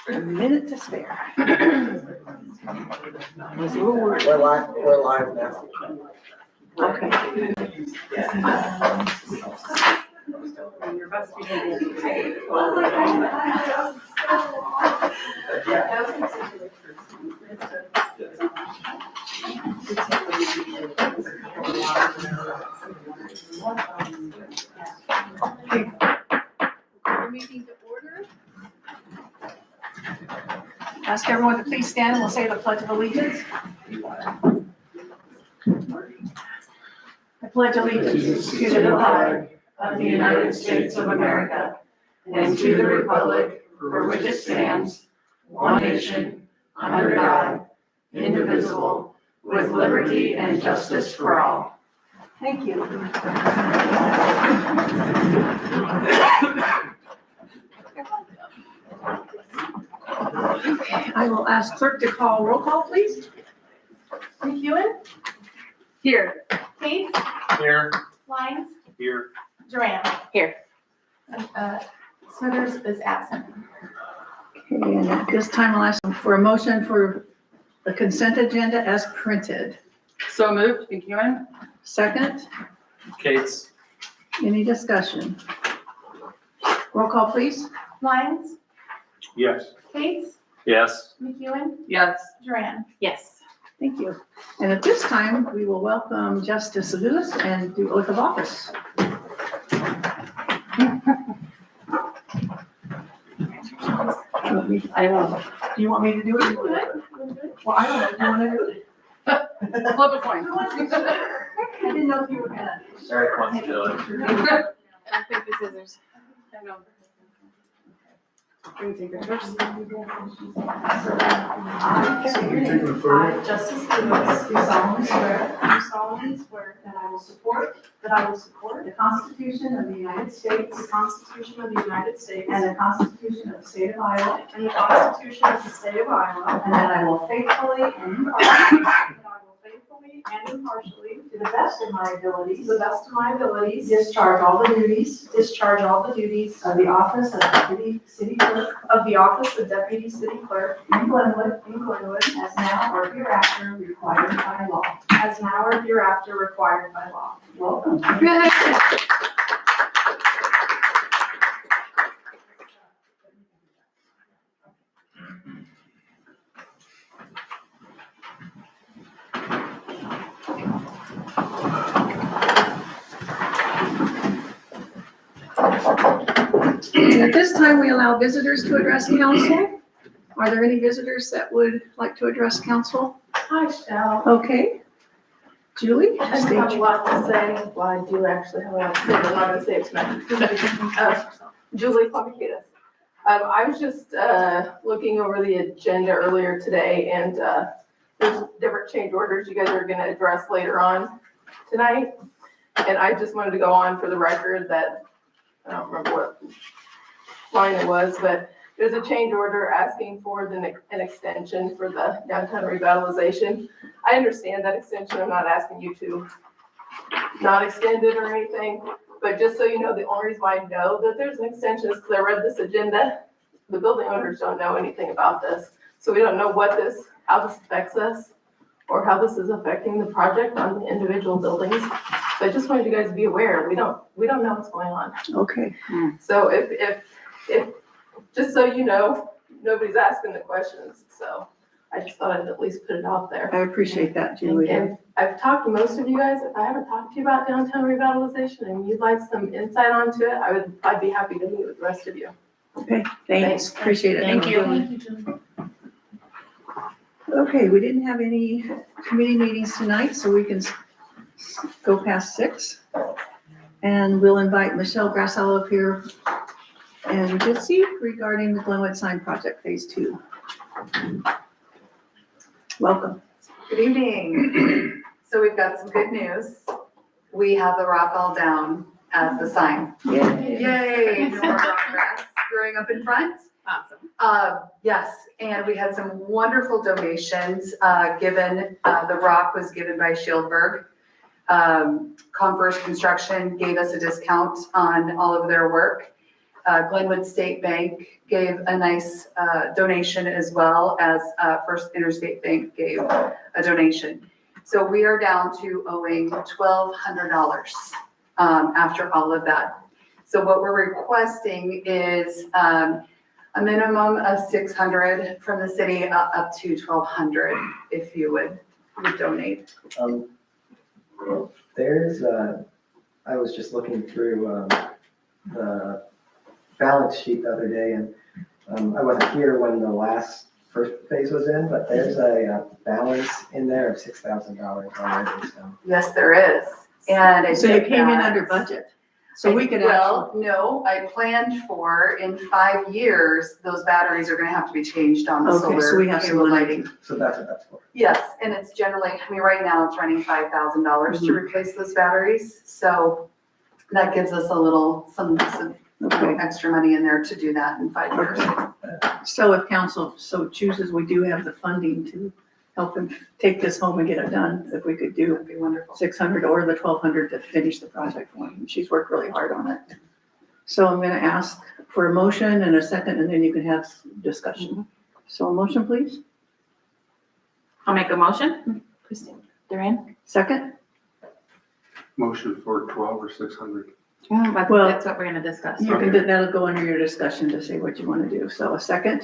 A minute to spare. We're live now. Okay. Meeting to order. Ask everyone to please stand and we'll say the Pledge of Allegiance. I pledge allegiance to the flag of the United States of America and to the republic for which it stands, one nation, under God, indivisible, with liberty and justice for all. Thank you. I will ask clerk to call roll call, please. McEwen? Here. Kate? Here. Lyons? Here. Duran? Here. Smithers is absent. Okay, and at this time, I'll ask for a motion for the consent agenda as printed. So moved, McEwen. Second, Kate's. any discussion? Roll call, please. Lyons? Yes. Kate? Yes. McEwen? Yes. Duran? Yes. Thank you. And at this time, we will welcome Justice Lewis and do oath of office. I don't know. Do you want me to do it? Well, I don't know if you want to do it. Flip a coin. I didn't know if you were gonna. Eric wants to do it. I'll pick the scissors. I know. Can you take pictures? I, Justice Lewis, do solemnly swear that I will support The Constitution of the United States the Constitution of the United States and the Constitution of the State of Iowa, and the Constitution of the State of Iowa, and that I will faithfully and impartially, that I will faithfully and impartially, to the best of my abilities, to the best of my abilities, discharge all the duties discharge all the duties of the office of Deputy City Clerk of the office of Deputy City Clerk in Glenwood, in Glenwood, as now or hereafter required by law. as now or hereafter required by law. Welcome. And at this time, we allow visitors to address council. Are there any visitors that would like to address council? Hi, Shell. Okay. Julie? I don't have a lot to say. Well, I do actually have a lot to say, but I'm not going to say it tonight. Julie Plumkitis. I was just looking over the agenda earlier today, and there's different change orders you guys are going to address later on tonight. And I just wanted to go on for the record that, I don't remember what line it was, but there's a change order asking for an extension for the downtown revitalization. I understand that extension. I'm not asking you to not extend it or anything, but just so you know, the only reason why I know that there's an extension is because I read this agenda. The building owners don't know anything about this. So we don't know how this affects us or how this is affecting the project on the individual buildings. So I just wanted you guys to be aware. We don't know what's going on. Okay. So if just so you know, nobody's asking the questions, so I just thought I'd at least put it out there. I appreciate that, Julie. And I've talked to most of you guys. If I haven't talked to you about downtown revitalization and you'd like some insight onto it, I'd be happy to meet with the rest of you. Okay, thanks. Appreciate it. Thank you. Thank you, Julie. Okay, we didn't have any committee meetings tonight, so we can go past 6. And we'll invite Michelle Grassell up here and Jitsi regarding the Glenwood sign project phase 2. Welcome. Good evening. So we've got some good news. We have the rock all down at the sign. Yay! No more rock grass growing up in front. Awesome. Yes, and we had some wonderful donations given. The rock was given by Shieldberg. Converse Construction gave us a discount on all of their work. Glenwood State Bank gave a nice donation, as well as First Interstate Bank gave a donation. So we are down to owing $1,200 after all of that. So what we're requesting is a minimum of $600 from the city, up to $1,200, if you would donate. There's, I was just looking through the balance sheet the other day, and I wasn't here when the first phase was in, but there's a balance in there of $6,000 already, so. Yes, there is. And I So you did came in that. under budget. So we could actually, Well, no, I planned for in 5 years, those batteries are gonna have to be changed on the Okay, so solar we have some cable money. lighting. So that's what that's for. Yes, and it's generally, I mean, right now it's running $5,000 to replace those batteries. So that gives us a little, some okay. extra money in there to do that in 5 years. So if council so chooses, we do have the funding to help him take this home and get it done. If we could do That'd be wonderful. 600 or the 1,200 to finish the project for him. She's worked really hard on it. So I'm going to ask for a motion and a second, and then you can have discussion. So a motion, please. I'll make a motion. Christine. Duran? Second? Motion for 12 or 600. Well- That's what we're gonna discuss. You can, that'll go under your discussion to say what you want to do. So a second?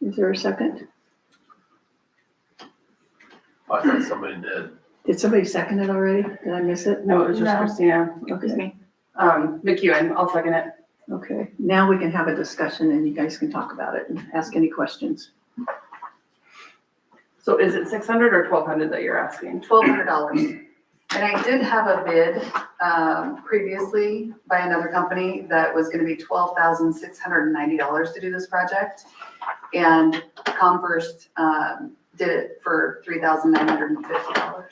Is there a second? I thought somebody did. Did somebody second it already? Did I miss it? No, it was just No. Christina. Okay, McEwen, I'll second it. okay. Now we can have a discussion and you guys can talk about it and ask any questions. So is it 600 or 1,200 that you're asking? $1,200. And I did have a bid previously by another company that was gonna be $12,690 to do this project. And Comfirst did it for $3,950.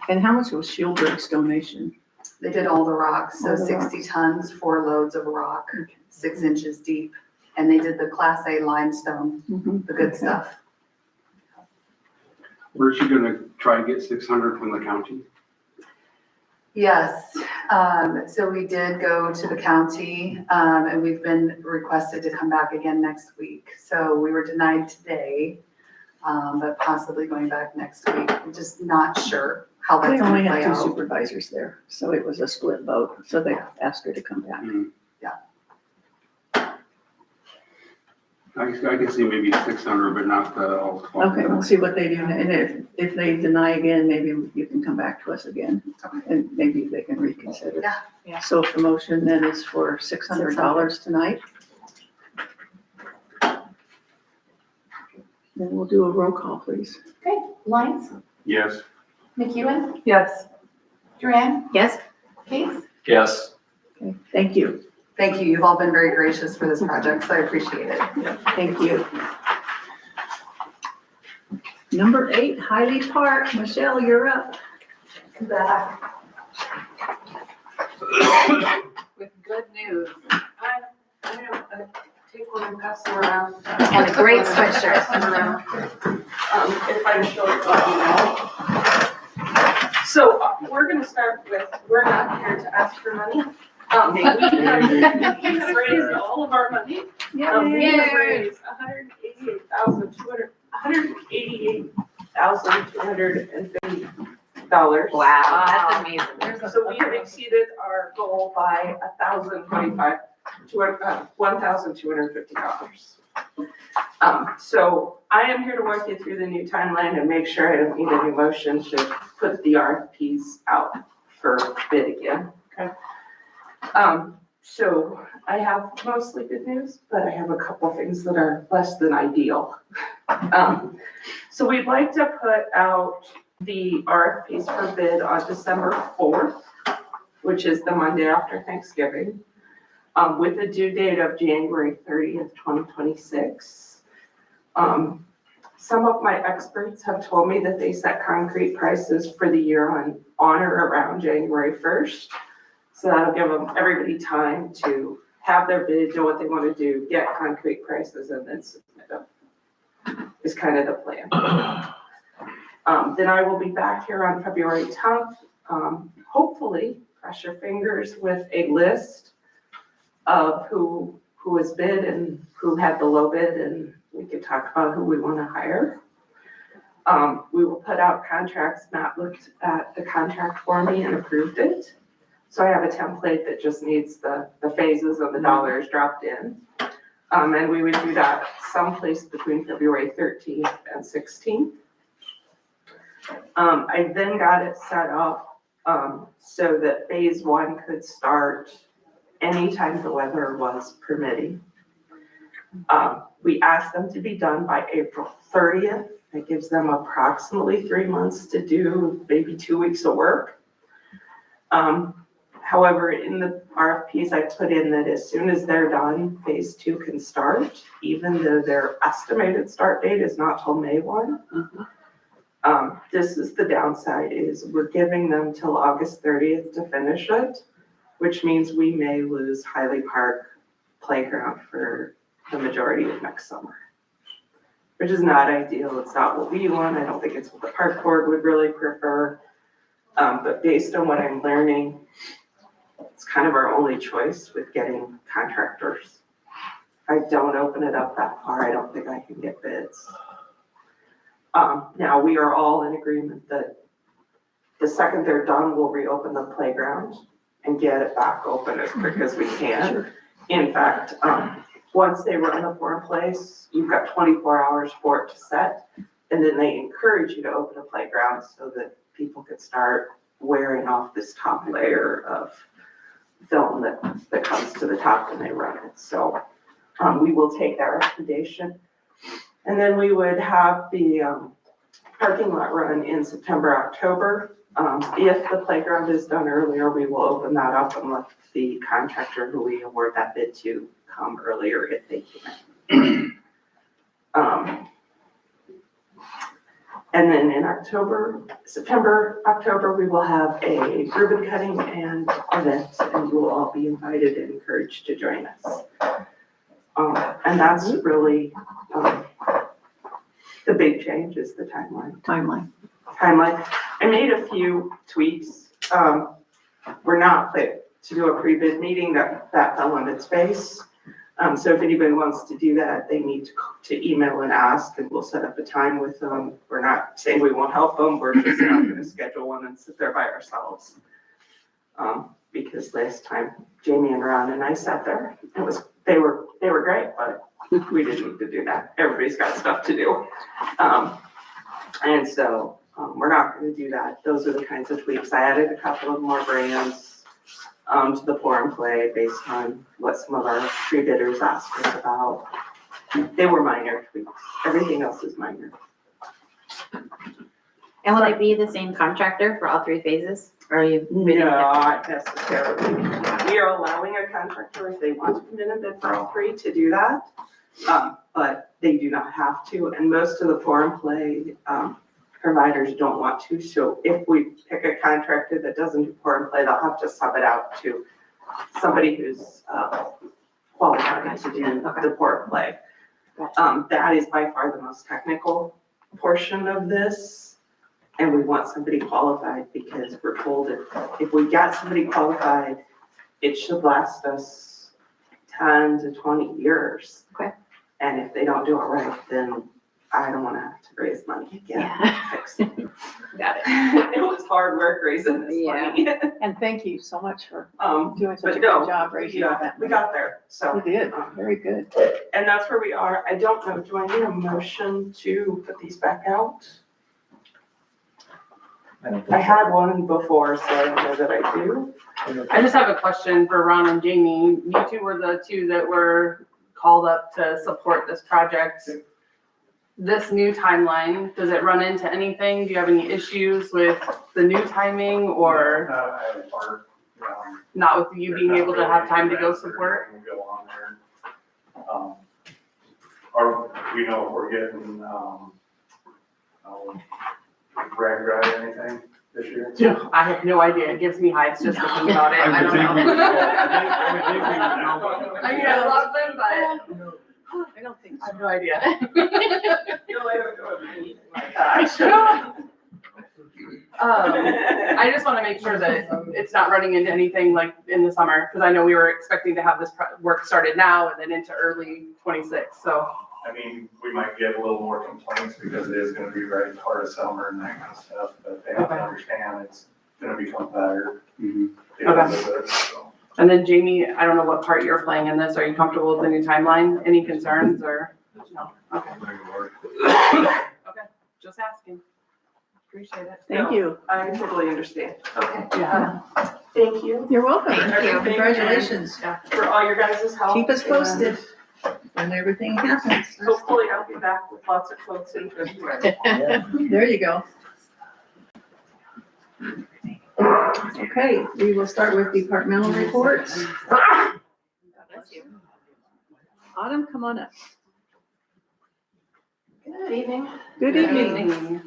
And how much was Shieldberg's donation? They did all the rocks, so All the 60 rocks. tons, 4 loads of rock, 6 inches deep. And they did the Class A limestone, the good Okay. stuff. Where's she gonna try and get 600 from the county? Yes, so we did go to the county, and we've been requested to come back again next week. So we were denied today, but possibly going back next week. I'm just not sure how They that's only gonna had play two out. supervisors there, so it was a split vote. So they asked her to come back. I can see maybe 600, but not the all 12. Okay, we'll see what they do. And if they deny again, maybe you can come back to us again. And maybe they can reconsider. Yeah. So if the motion then is for $600 tonight. Then we'll do a roll call, please. Okay, Lyons, Yes. McEwen, Yes. Duran, Yes. Case, Yes. Okay, thank you. Thank you. You've all been very gracious for this project, so I appreciate it. Thank you. Number 8, Hiley Park. Michelle, you're up. Back. With good news. Uh, I'm gonna take one and pass them around. and a great sweatshirt. If I'm short, let me know. So we're gonna start with, we're not here to ask for money. We have raised all of our money. We have raised $188,250. Wow, that's amazing. So we have exceeded our goal by $1,250. So I am here to walk you through the new timeline and make sure I don't need any motion to put the RFPs out for bid again. Okay. So I have mostly good news, but I have a couple things that are less than ideal. So we'd like to put out the RFPs for bid on December 4th, which is the Monday after Thanksgiving, with a due date of January 30th, 2026. Some of my experts have told me that they set concrete prices for the year on or around January 1st. So that'll give everybody time to have their bid, know what they want to do, get concrete prices, and then submit them. Is kind of the plan. Then I will be back here on February 10th hopefully, cross your fingers, with a list of who was bid and who had the low bid, and we could talk about who we want to hire. We will put out contracts. Matt looked at the contract for me and approved it. So I have a template that just needs the phases of the dollars dropped in. And we would do that someplace between February 13th and 16th. I then got it set up so that phase 1 could start anytime the weather was permitting. We asked them to be done by April 30th. It gives them approximately 3 months to do maybe 2 weeks of work. However, in the RFPs, I put in that as soon as they're done, phase 2 can start, even though their estimated start date is not till May 1. This is the downside, is we're giving them till August 30th to finish it, which means we may lose Hiley Park Playground for the majority of next summer, which is not ideal. It's not what we want. I don't think it's what the park board would really prefer. But based on what I'm learning, it's kind of our only choice with getting contractors. If I don't open it up that far, I don't think I can get bids. Now, we are all in agreement that the second they're done, we'll reopen the playground and get it back open as quick as we can. In fact, once they run the pour in place, you've got 24 hours for it to set. And then they encourage you to open a playground so that people could start wearing off this top layer of film that comes to the top when they run it. So we will take that recommendation. And then we would have the parking lot run in September, October. If the playground is done earlier, we will open that up and let the contractor who we award that bid to come earlier if they can. And then in September, October, we will have a ribbon cutting and event, and you will all be invited and encouraged to join us. And that's really the big change, is the timeline. I made a few tweaks. We're not fit to do a pre-bid meeting, that fell on its face. So if anybody wants to do that, they need to email and ask, and we'll set up a time with them. We're not saying we won't help them, we're just not gonna schedule one and sit there by ourselves. Because last time Jamie and Ron and I sat there, they were great, but we didn't need to do that. Everybody's got stuff to do. And so we're not gonna do that. Those are the kinds of tweaks. I added a couple of more brands to the pour and play based on what some of our pre-bidders asked us about. They were minor tweaks. Everything else is minor. And will it be the same contractor for all 3 phases? Or are you? No, not necessarily. We are allowing a contractor, if they want to come in and bid for all 3, to do that. But they do not have to. And most of the pour and play providers don't want to. So if we pick a contractor that doesn't do pour and play, they'll have to sub it out to somebody who's qualified to do the pour and play. That is by far the most technical portion of this. And we want somebody qualified, because we're told if we get somebody qualified, it should last us 10 to 20 years. Okay. And if they don't do it right, then I don't want to have to raise money again. Yeah. To fix it. Got it. It was hard work raising this money. And thank you so much for doing such But a no, good job raising that. we got there, so. You did, very good. And that's where we are. I don't know, do I need a motion to put these back out? I don't I think had one before, so I don't know that I do. so. I just have a question for Ron and Jamie. You two were the 2 that were called up to support this project. This new timeline, does it run into anything? Do you have any issues with the new timing, or I have a part, not with you being able to have time to go support? We'll go on there. We know if we're getting, rag dry or anything this year? Yeah, I have no idea. It gives me hives just thinking about it. I don't know. I mean, I love them, but I don't think I so. have no idea. No, I don't know of anything like that. I just want to make sure that it's not running into anything like in the summer, because I know we were expecting to have this work started now and then into early 26, so. I mean, we might get a little more complaints because it is gonna be right in part of summer and that kind of stuff, but they have to understand it's gonna become better. So. And then Jamie, I don't know what part you're playing in this. Are you comfortable with the new timeline? Any concerns or? No? Okay. Okay, just asking. Appreciate it. Thank you. I totally understand. Okay. Yeah. Thank you. You're welcome. Thank you. Congratulations. For all your guys' help. Keep us posted when everything happens. And hopefully I'll be back with lots of folks in February. There you go. Okay, we will start with departmental reports. Autumn, come on up. Good evening. Good evening.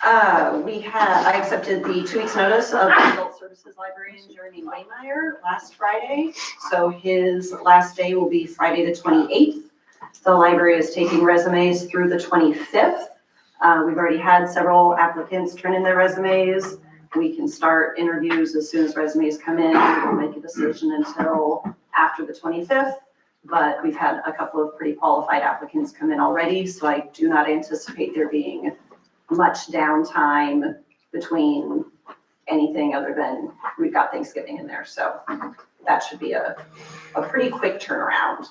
I accepted the 2 weeks notice of the Adult Services Librarian Jeremy Waymeyer last Friday. So his last day will be Friday the 28th. The library is taking resumes through the 25th. We've already had several applicants turn in their resumes. We can start interviews as soon as resumes come in. We won't make a decision until after the 25th. But we've had a couple of pretty qualified applicants come in already, so I do not anticipate there being much downtime between anything other than we've got Thanksgiving in there, so that should be a pretty quick turnaround.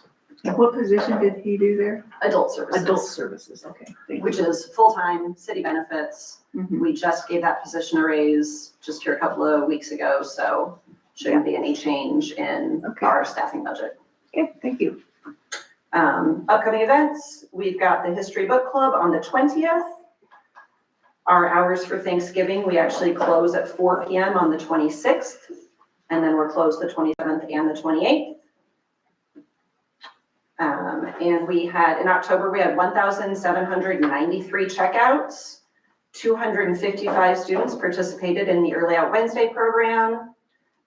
And what position did he do there? Adult services. Adult services, okay. Thank Which you. is full-time city benefits. Mhm. We just gave that position a raise just here a couple of weeks ago, so shouldn't be any change in Okay. our staffing budget. Okay, thank you. Upcoming events, we've got the History Book Club on the 20th. Our hours for Thanksgiving, we actually close at 4 p.m. on the 26th, and then we're closed the 27th and the 28th. And we had, in October, we had 1,793 checkouts. 255 students participated in the Early Out Wednesday program.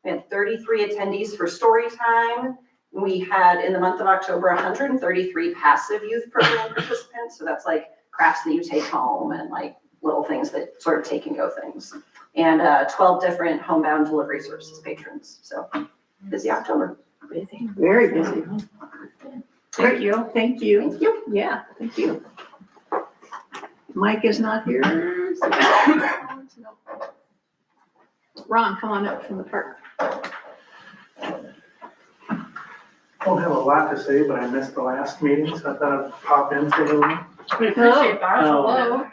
We had 33 attendees for story time. We had, in the month of October, 133 passive youth program participants. So that's like crafts that you take home and like little things that sort of take and go things. And 12 different homebound delivery services patrons. So busy October. Busy, very busy. Thank you. Thank you. Thank you. Yeah, thank you. Mike is not here. Ron, come on up from the park. Don't have a lot to say, but I missed the last meeting, so I thought I'd pop in for a little. We appreciate that. Hello.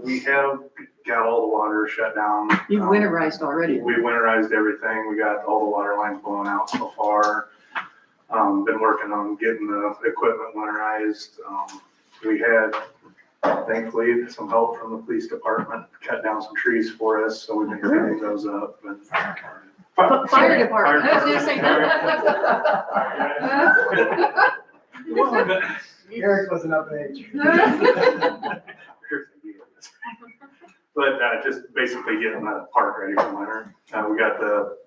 We have got all the water shut down. You've winterized already. We winterized everything. We got all the water lines blown out so far. Been working on getting the equipment winterized. We had, thankfully, some help from the police department, cut down some trees for us, so we've been clearing those up. And Fire department. I was gonna say Eric wasn't up in age. But just basically getting the park ready for winter. We got the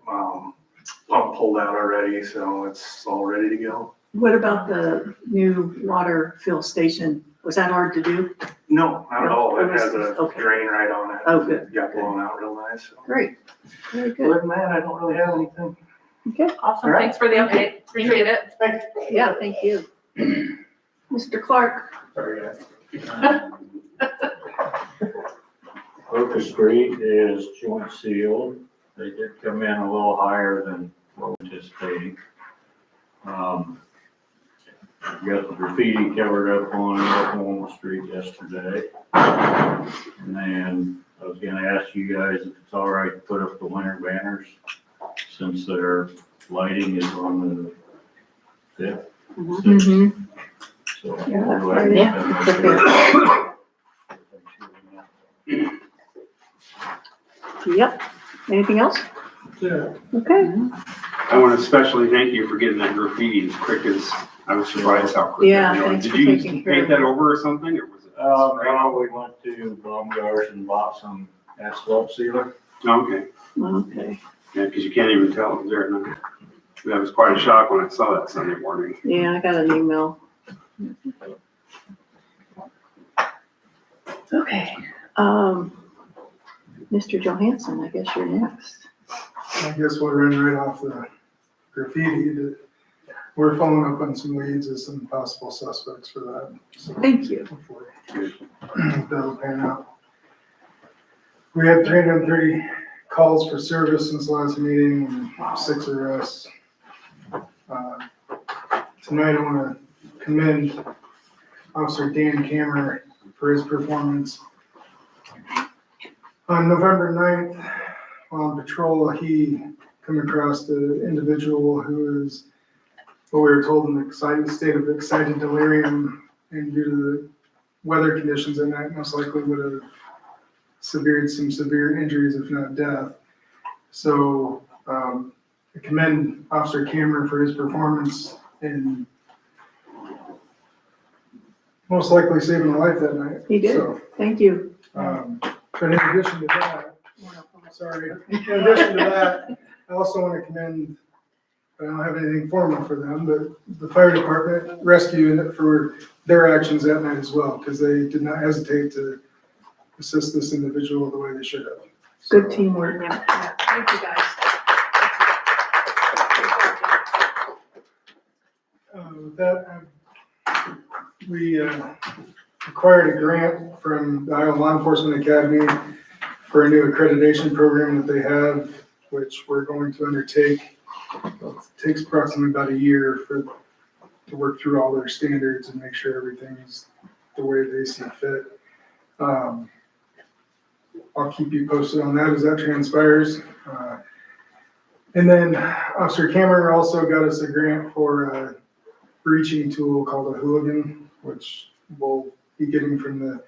pump pulled out already, so it's all ready to go. What about the new water fill station? Was that hard to do? No, not at all. It has a Okay. drain right on it. Oh, good. Got blown out real nice. So. Great. Very good. Other than that, I don't really have anything. Okay. Awesome. All right. Thanks for the update. Appreciate it. Yeah, thank you. Mr. Clark. Sorry, guys. Locust Street is joint sealed. They did come in a little higher than what we anticipating. We got the graffiti covered up on Oklahoma Street yesterday. And then I was gonna ask you guys if it's all right to put up the winter banners since their lighting is on the 5th. Mm-hmm. So. Yeah, that's go ahead and- Yep. Anything else? Okay. I want to especially thank you for getting that graffiti as quick as, I was surprised how quick. Yeah, that was. thanks Did for you taking care paint of that it. over or something, or was it? No, we went to Baumgart's and bought some asphalt sealer. Oh, okay, Okay. yeah, because you can't even tell it was there at night. That was quite a shock when I saw that Sunday morning. Yeah, I got an email. Okay. Mr. Johansson, I guess you're next. I guess we'll run right off the graffiti. We're following up on some leads as some possible suspects for that. So Thank you. hopefully that'll pan out. We had 330 calls for service since last meeting and 6 arrests. Tonight I want to commend Officer Dan Kammer for his performance. On November 9th, while on patrol, he come across an individual who is what we were told in a state of excited delirium, and due to the weather conditions that night, most likely would have severed some severe injuries, if not death. So I commend Officer Kammer for his performance in most likely saving a life that night. He did. So, Thank you. but in addition to that, in addition to that, I also want to commend, I don't have anything formal for them, but the fire department rescue for their actions that night as well, because they did not hesitate to assist this individual the way they should have. Good teamwork. Thank you, guys. With that, we acquired a grant from the Iowa Law Enforcement Academy for a new accreditation program that they have, which we're going to undertake. It takes approximately about a year to work through all their standards and make sure everything's the way they see fit. I'll keep you posted on that as that transpires. And then Officer Kammer also got us a grant for a breaching tool called a hooligan, which we'll be getting from the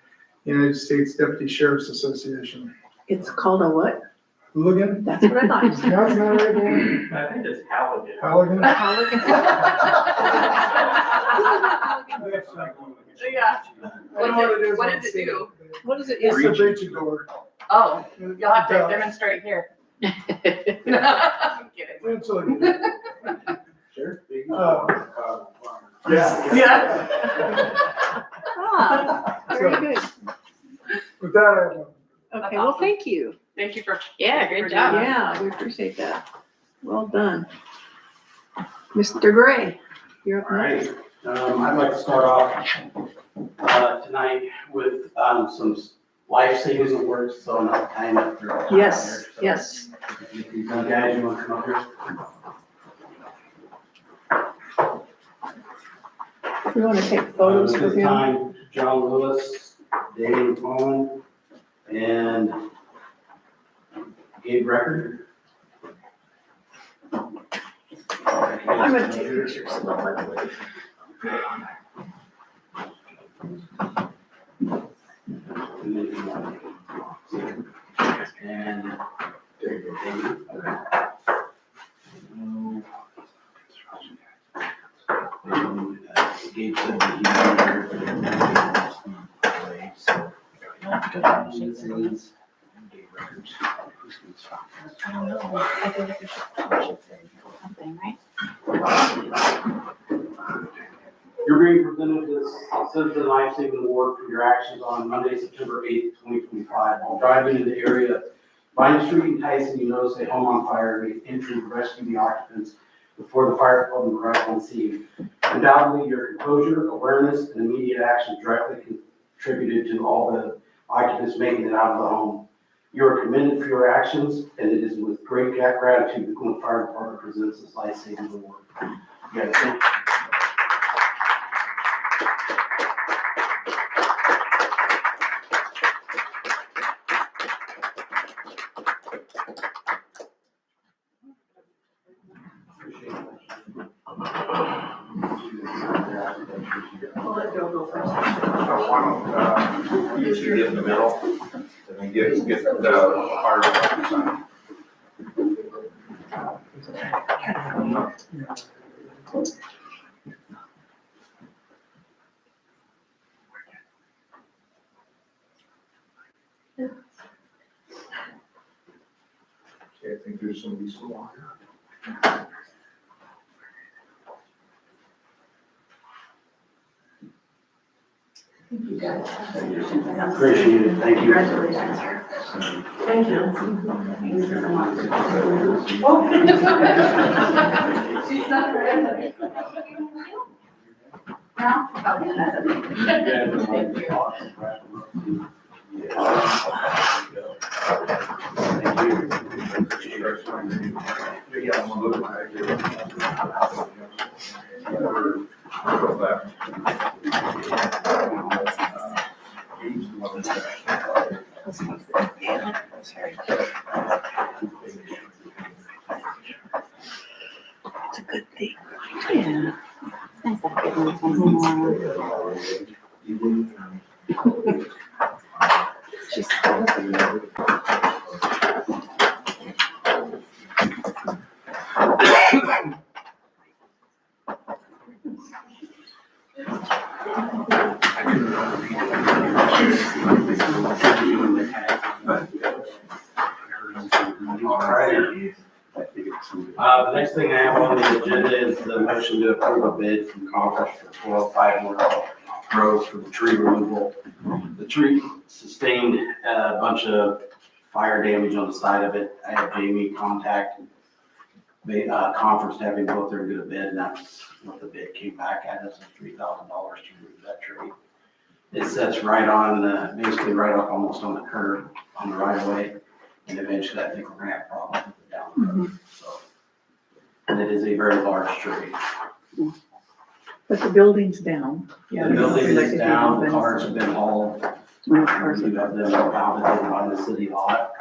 United States Deputy Sheriff's Association. It's called a what? Hooligan? That's what I thought. No, it's not right there. I think it's Halligan. Halligan? Yeah. I know what it is. What does it do? What is it? It's a breaching door. Oh, you'll have to demonstrate here. No, I'm kidding. Absolutely. Sure. Yeah. Yeah. Ah, very good. With that, Okay, well, thank you. Thank you for. Yeah, great job. Yeah, we appreciate that. Well done. Mr. Gray, you're up All next. right, I'd like to start off tonight with some life savings awards, so I'm not tying up for time Yes, here, so yes. if you guys, you want to come up here? We want to take photos At with this him. time, John Lewis, Dave Cohen, and Gabe Record. I'm gonna take pictures. And Gabe said that he was I don't know. I feel like we should say something, right? You're being presented this Citizen Life Saving Award for your actions on Monday, September 8th, 2025. While driving in the area, Vine Street and Tyson, you noticed a home on fire and made entry to rescue the occupants before the fire department arrived on scene. Undoubtedly, your composure, awareness, and immediate action directly contributed to all the occupants making it out of the home. You are commended for your actions, and it is with great gratitude the Glenwood Fire Department presents this Life Saving Award. You guys thank you. You should get in the middle, and then get the hard sign. Okay, I think there's some water. Appreciate it, thank you. Congratulations. Thank you. She's not ready. No? It's a good thing. Yeah. Nice to have it once more. The next thing I have on the agenda is the motion to approve a bid from Conference for 405 North Road for the tree removal. The tree sustained a bunch of fire damage on the side of it. I had Jamie contact the conference to have him go up there and get a bid, and that's what the bid came back at, is $3,000 to remove that tree. It sits right on, basically right up almost on the curb on the right of way, and eventually I think we're gonna have problems with it down the road, so. And it is a very large tree. But the building's down. The building is down, the cars have been hauled. We My cars have are. them impounded in on the city lot,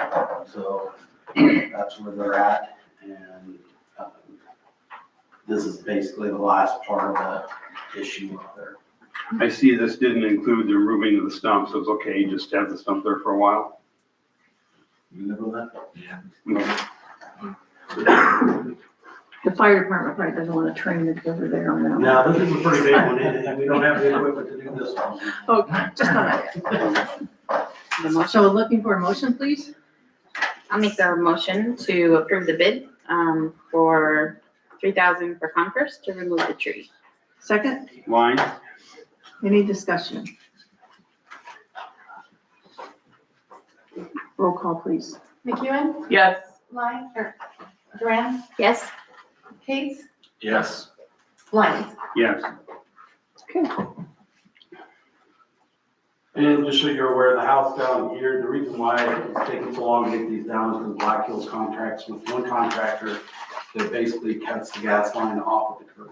so that's where they're at. And this is basically the last part of the issue up there. I see this didn't include the removing of the stump, so it's okay, just have the stump there for a while. You live with that? The fire department probably doesn't want to train it over there on that. No, this is a pretty big one, and we don't have the equipment to do this one. Okay, just not. So looking for a motion, please? I'll make the motion to approve the bid, for $3,000 for Converse to remove the tree. Second, Line, any discussion? Roll call, please. McEwen, Yes. Lyon, or Duran, Yes? Case, Yes. Lyons. yes. Okay. And just so you're aware, the house down here, the reason why it's taking so long to get these down is because Black Hills contracts with one contractor that basically cuts the gas line off of the curb.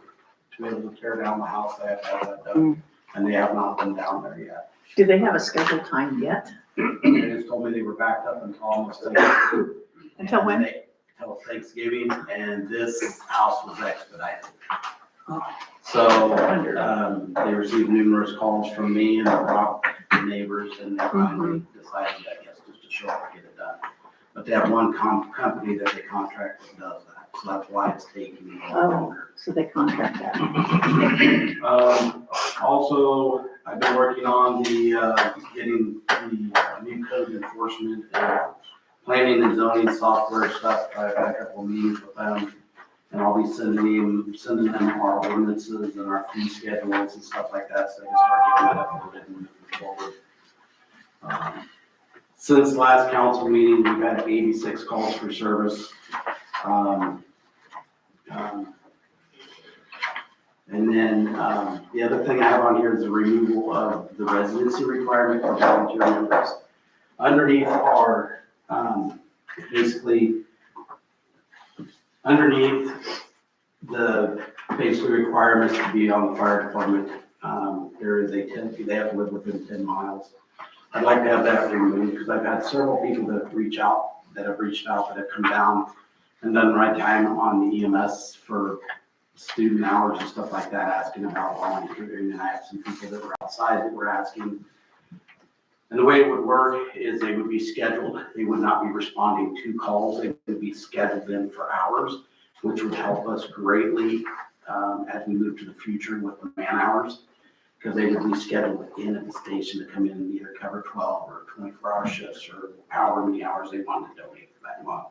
To be able to tear down the house, they have to have that done, and they have not been down there yet. Do they have a scheduled time yet? They just told me they were backed up until almost Thanksgiving. Until when? Until Thanksgiving, and this house was expedited. Oh. So, they received numerous calls from me and the neighbors, and they finally decided, I guess, just to show up and get it done. But they have one company that they contract that does that, so that's why it's taking a little longer. So they contract that. Also, I've been working on the, getting the new code enforcement, planning and zoning software stuff. I've had a couple of meetings with them, and I'll be sending them our ordinances and our fee schedules and stuff like that, so they can start getting that uploaded and moving forward. Since last council meeting, we've had 86 calls for service. And then the other thing I have on here is the removal of the residency requirement for volunteer members. Underneath are basically underneath the basic requirements to be on the fire department. There is they have to live within 10 miles. I'd like to have that removed because I've had several people that have reached out that have come down and done right time on the EMS for student hours and stuff like that, asking about volunteering. And I have some people that were outside that were asking. And the way it would work is they would be scheduled. They would not be responding to calls. They would be scheduled in for hours, which would help us greatly as we move to the future with the man hours, because they would be scheduled in at the station to come in and either cover 12 or 24-hour shifts or however many hours they wanted to donate for that month.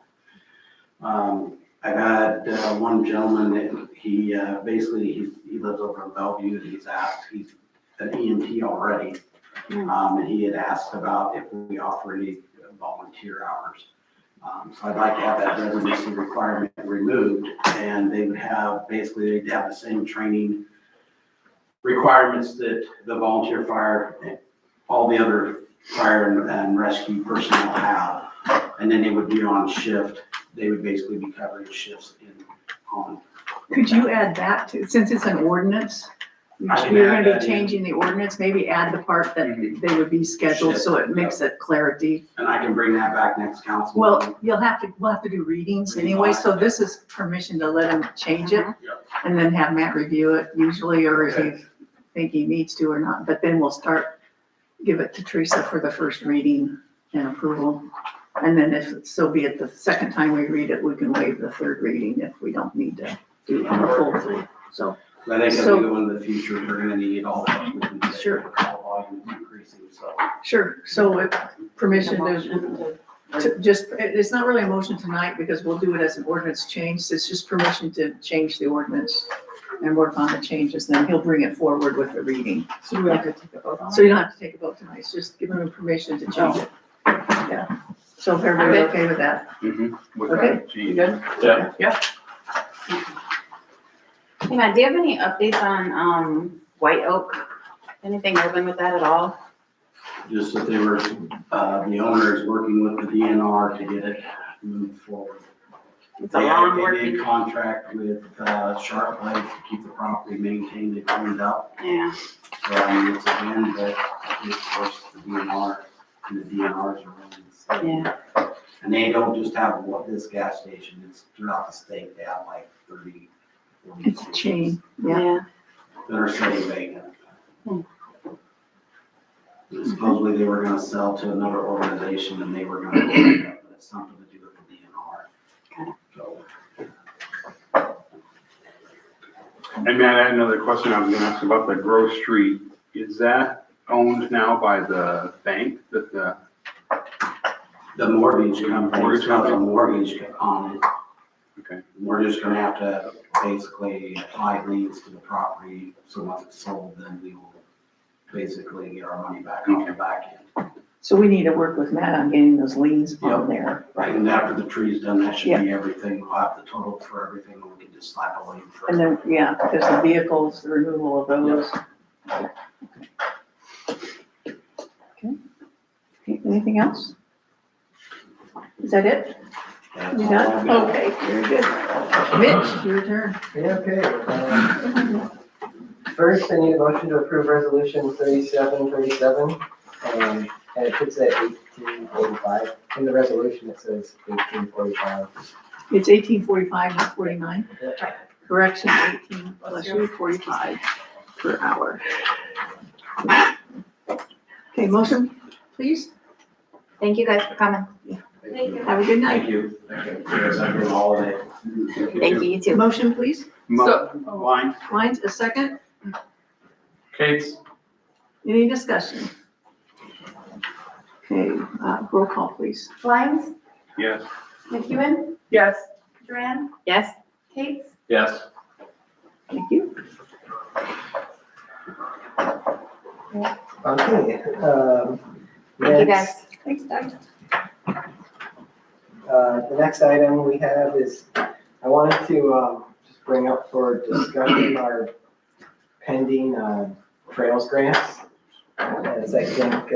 I've had one gentleman that he basically lives over in Bellevue, and he's an EMT already. And he had asked about if we offer any volunteer hours. So I'd like to have that residency requirement removed, and they would have, basically, they'd have the same training requirements that the volunteer fire, all the other fire and rescue personnel have. And then they would be on shift. They would basically be covering shifts on. Could you add that to, since it's an ordinance? I can You're add gonna that be in. changing the ordinance, maybe add the part that they would be scheduled, so it makes it clarity. And I can bring that back next council. Well, meeting. we'll have to do readings anyway, so this is permission to let him change it. And then have Matt review it usually, or if you think he needs to or not, but then we'll give it to Teresa for the first reading and approval. And then if, so be it, the second time we read it, we can waive the third reading if we don't need to do the full three, so. But I think So- it'll be one of the future, we're gonna need all that. Sure. Call volume increasing, so. Sure, so with permission to just, it's not really a motion tonight because we'll do it as an ordinance change. It's just permission to change the ordinance and work on the changes. Then he'll bring it forward with the reading. So do we have to take a vote on it? So you don't have to take a vote tonight. It's just giving him permission to change it. Yeah. So if everybody's okay with that. With Okay. that, You gee. good? Yeah. Hey Matt, do you have any updates on, White Oak? Anything moving with that at all? Just that they were, the owner is working with the DNR to get it moved forward. It's a long They working. did contract with, Sharp Life to keep the property maintained and cleaned up. Yeah, So I mean, it's a win, but it's forced the DNR, and the DNRs are running. yeah. And they don't just have this gas station, it's throughout the state, they have like 30, 40 It's a chain, yeah. Yeah. that are sitting vacant. Supposedly they were gonna sell to another organization and they were gonna open it up, but it's something to do with the DNR. So, And Matt, I had another question I was gonna ask about the Grove Street. Is that owned now by the bank that the, the mortgage company's Mortgage got a company. mortgage on it. okay, We're just gonna have to basically apply liens to the property, so once it's sold, then we will basically get our money back on the back end. So we need to work with Matt on getting those liens on there. Right, and after the tree's done, that should be everything, we'll have the total for everything, and we can just slap a lien for it. And then, yeah, because the vehicles, the removal of those. Okay. Anything else? Is that it? That's You all I've done? got. Okay, very good. Mitch, your turn. Yeah, okay. First, I need a motion to approve resolution 3737. And it should say 1845. In the resolution, it says 1845. It's 1845, not 49. Yeah. Correction, 18 plus 45 per hour. Okay, motion, please. Thank you guys for coming. Have a good night. Thank you. Thank you. Yes, I'm doing all of it. Thank you, you too. Motion, please. Line, Mine's a second. Kate's, Any discussion? Okay, roll call, please. Lines, yes. McEwen, Yes. Duran, Yes? Kate's, Yes. Thank you. Okay. Thank you guys. Thanks, Doug. The next item we have is, I wanted to just bring up for discussion our pending trails grants. As I think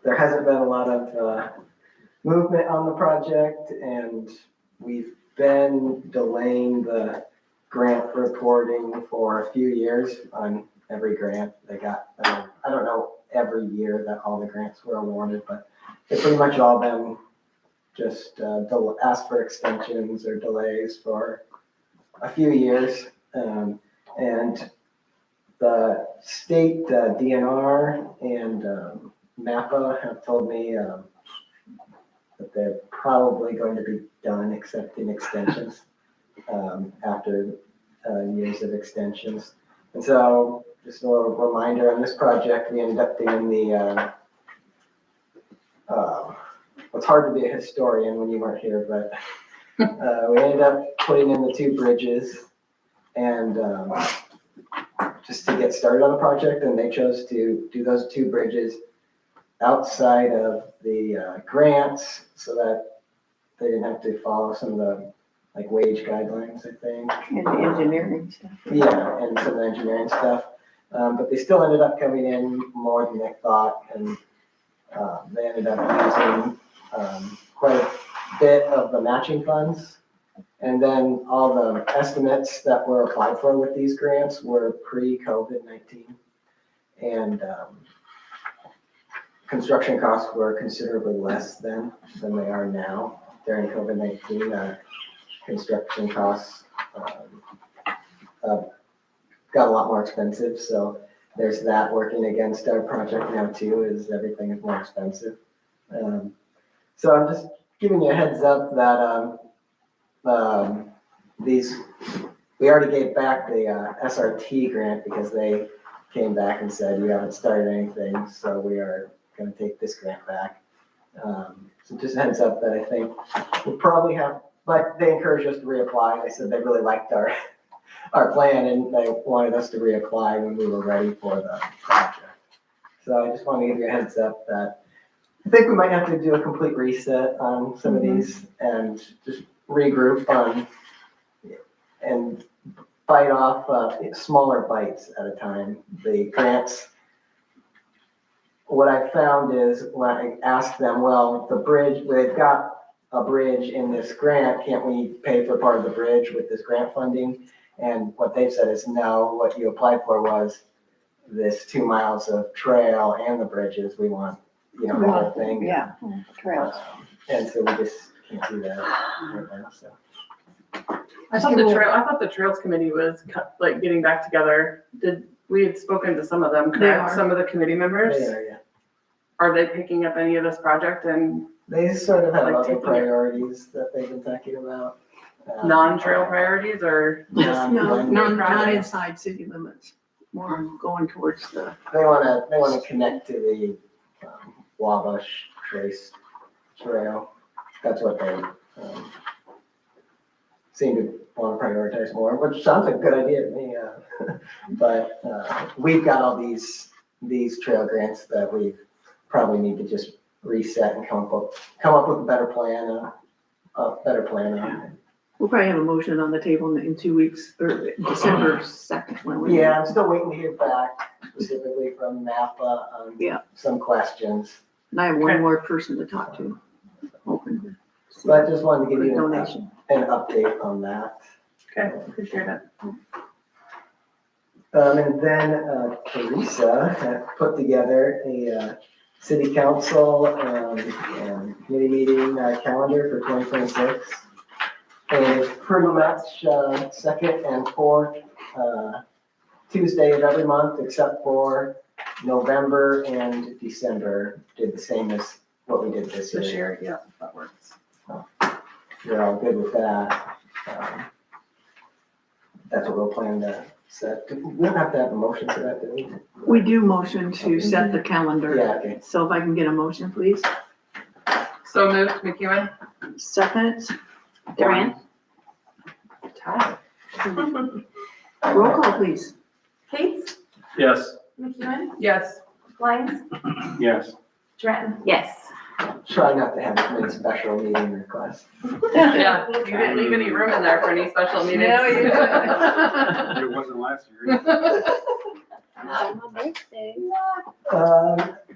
there hasn't been a lot of movement on the project, and we've been delaying the grant reporting for a few years on every grant they got. I don't know every year that all the grants were awarded, but they've pretty much all been just ask for extensions or delays for a few years. And the state DNR and MAPPA have told me that they're probably going to be done accepting extensions after years of extensions. And so, just a little reminder on this project, we ended up doing the, it's hard to be a historian when you weren't here, but we ended up putting in the two bridges and just to get started on the project, and they chose to do those 2 bridges outside of the grants so that they didn't have to follow some of the like wage guidelines, I think. And the engineering stuff. Yeah, and some of the engineering stuff. But they still ended up coming in more than they thought, and they ended up using quite a bit of the matching funds. And then all the estimates that were applied for with these grants were pre-COVID-19. And construction costs were considerably less than they are now during COVID-19. Construction costs got a lot more expensive, so there's that working against our project now too, is everything is more expensive. So I'm just giving you a heads up that we already gave back the SRT grant because they came back and said, you haven't started anything, so we are gonna take this grant back. So just a heads up that I think we'll probably have, but they encouraged us to reapply. They said they really liked our plan and they wanted us to reapply when we were ready for the project. So I just want to give you a heads up that I think we might have to do a complete reset on some of these and just regroup on and bite off smaller bites at a time. The grants, what I found is when I asked them, well, the bridge, they've got a bridge in this grant, can't we pay for part of the bridge with this grant funding? And what they've said is no, what you applied for was this 2 miles of trail and the bridges. We want, the whole thing. Yeah, trails. And so we just can't do that right now, so. I thought the Trails Committee was like getting back together. We had spoken to some of them, correct? are. Some of the committee members? They are, yeah. Are they picking up any of this project and They sort of have Like other taking it- priorities that they've been talking about. non-trail priorities or? Just No, not projects. inside city limits, more going towards the, They wanna connect to the Wabash Trace Trail. That's what they seem to want to prioritize more, which sounds like a good idea to me. But we've got all these trail grants that we probably need to just reset and come up with a better plan. we'll probably have a motion on the table in 2 weeks, or December 2nd. when we- Yeah, I'm still waiting to hear back specifically from NAPA on Yeah. some questions. And I have one more person to talk to. Hoping to So I just wanted to give for you donation. an update on that. Okay, appreciate it. And then Teresa had put together a city council and committee meeting calendar for 2026. And it's pretty much second and fourth Tuesday of every month, except for November and December, did the same as what we did this year. This year, yeah, that works. You're all good with that. That's what we'll plan to set. We don't have to have a motion for that, do we? We do motion to set the calendar. Yeah, okay. So if I can get a motion, please. So moved, McEwen? Second, Durant? Ty. roll call, please. Kate's, Yes. McEwen, Yes. Lyons, Yes. Trenton. Yes. Try not to have as many special meeting requests. Yeah, you didn't leave any room in there for any special meetings. No, you didn't. It wasn't last year. My birthday.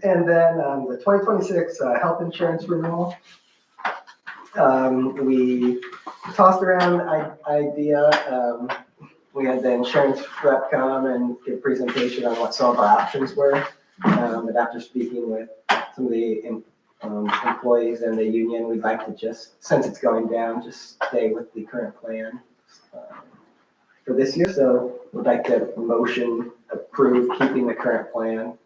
And then the 2026 health insurance renewal. We tossed around idea. We had the insurance rep come and give a presentation on what some of our options were. But after speaking with some of the employees and the union, we'd like to just, since it's going down, just stay with the current plan for this year. So we'd like to motion approve keeping the current plan.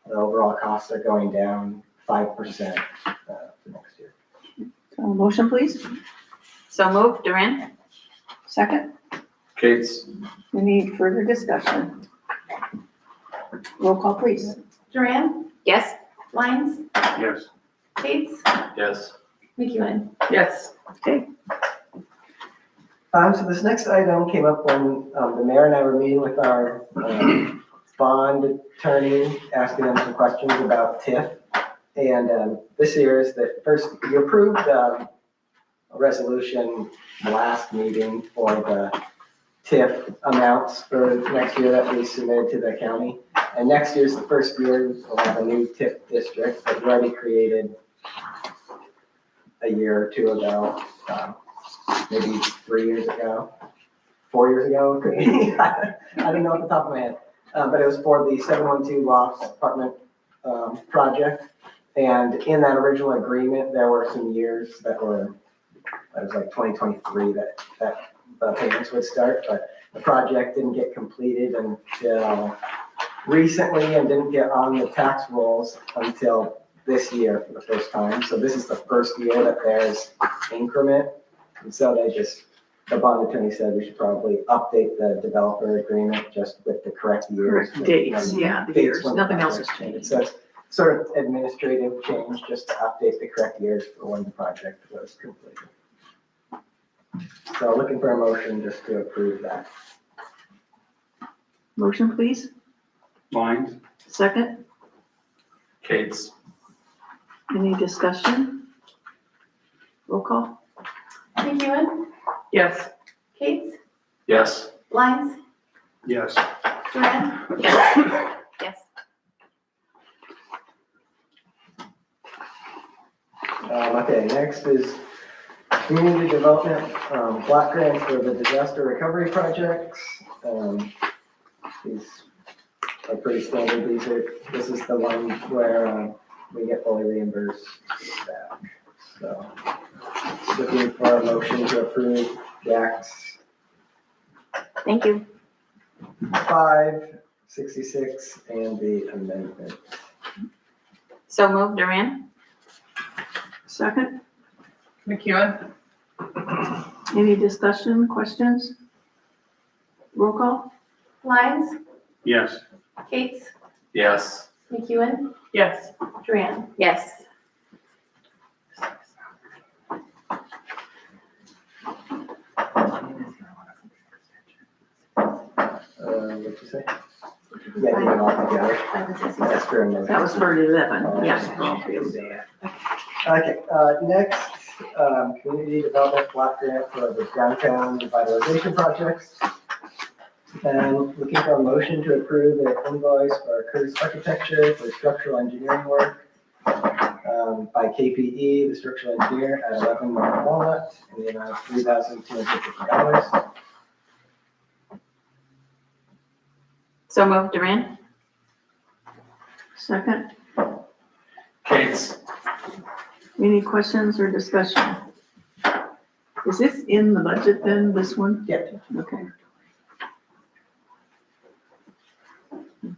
The overall costs are going down 5% for next year. Motion, please. So moved, Durant? Second, Kate's. any further discussion? Roll call, please. Duran, Yes. Lyons, Yes. Kate's, Yes. McEwen. Yes. So this next item came up when the mayor and I were meeting with our bond attorney, asking them some questions about TIF. And this year is the first, you approved a resolution last meeting for the TIF amounts for next year that we submitted to the county. And next year's the first year we'll have a new TIF district that we already created a year or two ago, maybe 3 years ago, 4 years ago, it could be. I don't know off the top of my head. But it was for the 712 Lofts Apartment project. And in that original agreement, there were some years that was like 2023 that the payments would start, but the project didn't get completed until recently and didn't get on the tax rolls until this year for the first time. So this is the first year that there's increment. And so the bond attorney said we should probably update the developer agreement just with the correct years. Correct dates, yeah, the Dates years, when the nothing else has project changed. So it's sort of administrative change just to update the correct years for when the project was completed. So looking for a motion just to approve that. Motion, please. Lines? Second, Kate's. any discussion? Roll call? McEwen, Yes. Kate's, Yes. Lyons, Yes. Duran, Yes. Okay, next is community development, block grants for the disaster recovery projects. These are pretty standard. This is the one where we get fully reimbursed back. So looking for a motion to approve Jack's Thank you. 5, 66, and the amendment. So moved, Duran? Second, McEwen? any discussion, questions? Roll call? Lyons, Yes. Kate's, Yes. McEwen, Yes. Duran. Yes. What'd you say? Yeah, do it all together. That's for a motion. That was for 11, yes, for all three of them. Okay, next, community development block grant for the downtown revitalization projects. And looking for a motion to approve an invoice for Curtis Architecture for structural engineering work by KPE, the structural engineer, at 11 North Walnut, in the amount of $3,250. So moved, Duran? Second, Kate's. any questions or discussion? Is this in the budget then, this one? Yeah. Okay.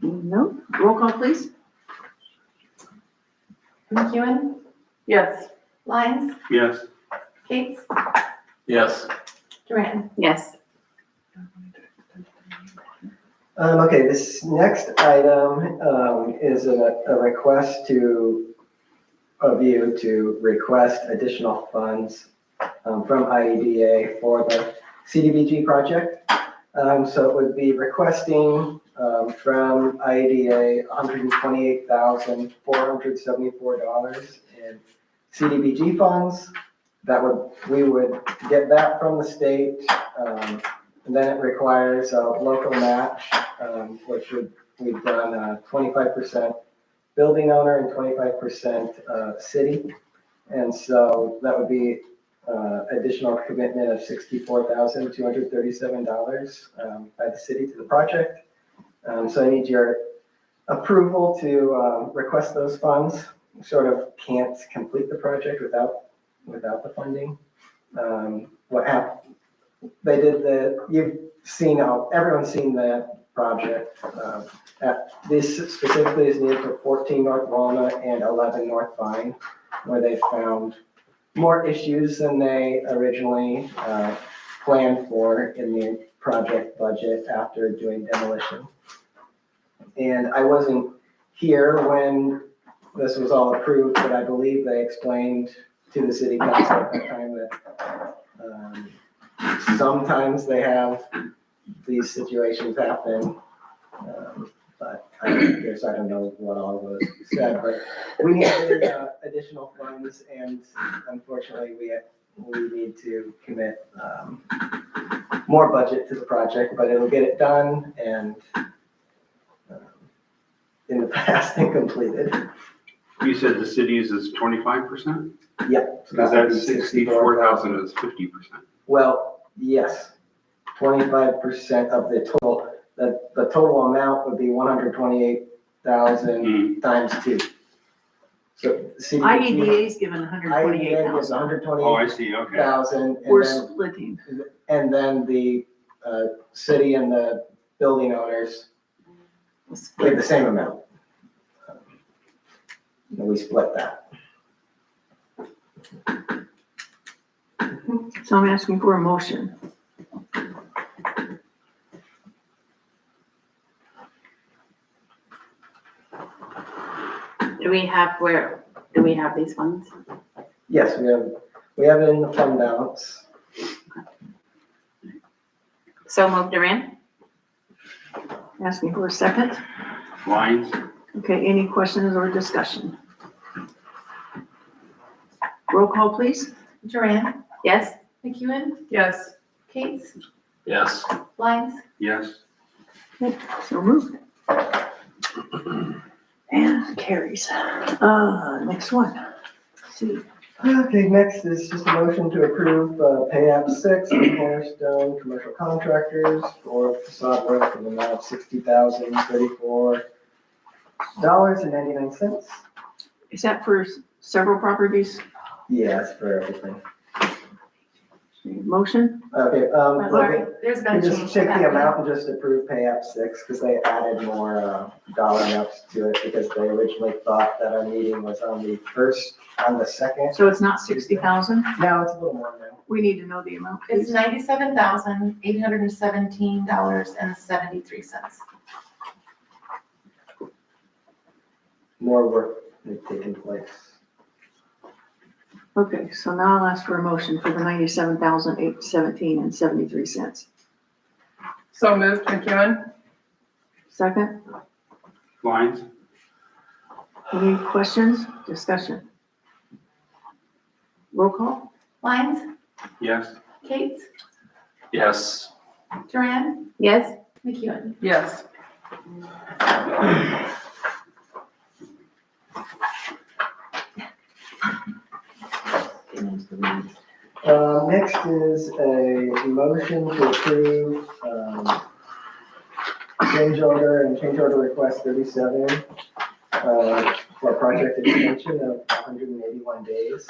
No, roll call please. McEwen, Yes. Lyons, Yes. Kate's, Yes. Duran. Yes. Okay, this next item is a request of you to request additional funds from IEDA for the CDBG project. So it would be requesting from IEDA $128,474 in CDBG funds. We would get that from the state. And then it requires a local match, which we've done 25% building owner and 25% city. And so that would be additional commitment of $64,237 by the city to the project. So I need your approval to request those funds. We sort of can't complete the project without the funding. What happened? They did everyone's seen the project. This specifically is needed for 14 North Walnut and 11 North Vine, where they found more issues than they originally planned for in the project budget after doing demolition. And I wasn't here when this was all approved, but I believe they explained to the city council at that time that sometimes they have these situations happen, but I guess I don't know what all was said, but we need additional funds, and unfortunately, we need to commit more budget to the project, but it'll get it done and in the past and completed. You said the city's is 25%? Yep. Because that's 64,000 is 50%. Well, yes, 25% of the total, the total amount would be 128,000 times 2. So CDBG IEDA's given IEDA gives 128,000. Oh, I see, okay. 128,000, We're splitting. and then the city and the building owners give the same amount. And we split that. So I'm asking for a motion. Do we have these funds? Yes, we have it in the fund balance. So moved, Duran? Asking for a second. Lines? Okay, any questions or discussion? Roll call, please. Duran, Yes? McEwen, Yes. Kate's, Yes. Lines, Yes. So moved. And carries. Next one. Let's see. Okay, next is just a motion to approve pay app 6 for Cornerstone Commercial Contractors for facade work in the amount of $60,034.99. Is that for several properties? Yes, for everything. Motion? Okay, sorry, there's been a just change. take the amount and just approve pay app 6 because they added more dollar amounts to it because they originally thought that our meeting was on the 2nd. So it's not 60,000? Now it's a little more now. We need to know the amount, It's please. $97,817.73. More work has taken place. Okay, so now I'll ask for a motion for the 97,817.73. So moved, McEwen? Second, Lines? any questions, discussion? Roll call? Lines, Yes. Kate's, Yes. Duran, Yes? McEwen. Yes. Next is a motion to approve change order and change order request 37 for a project extension of 181 days.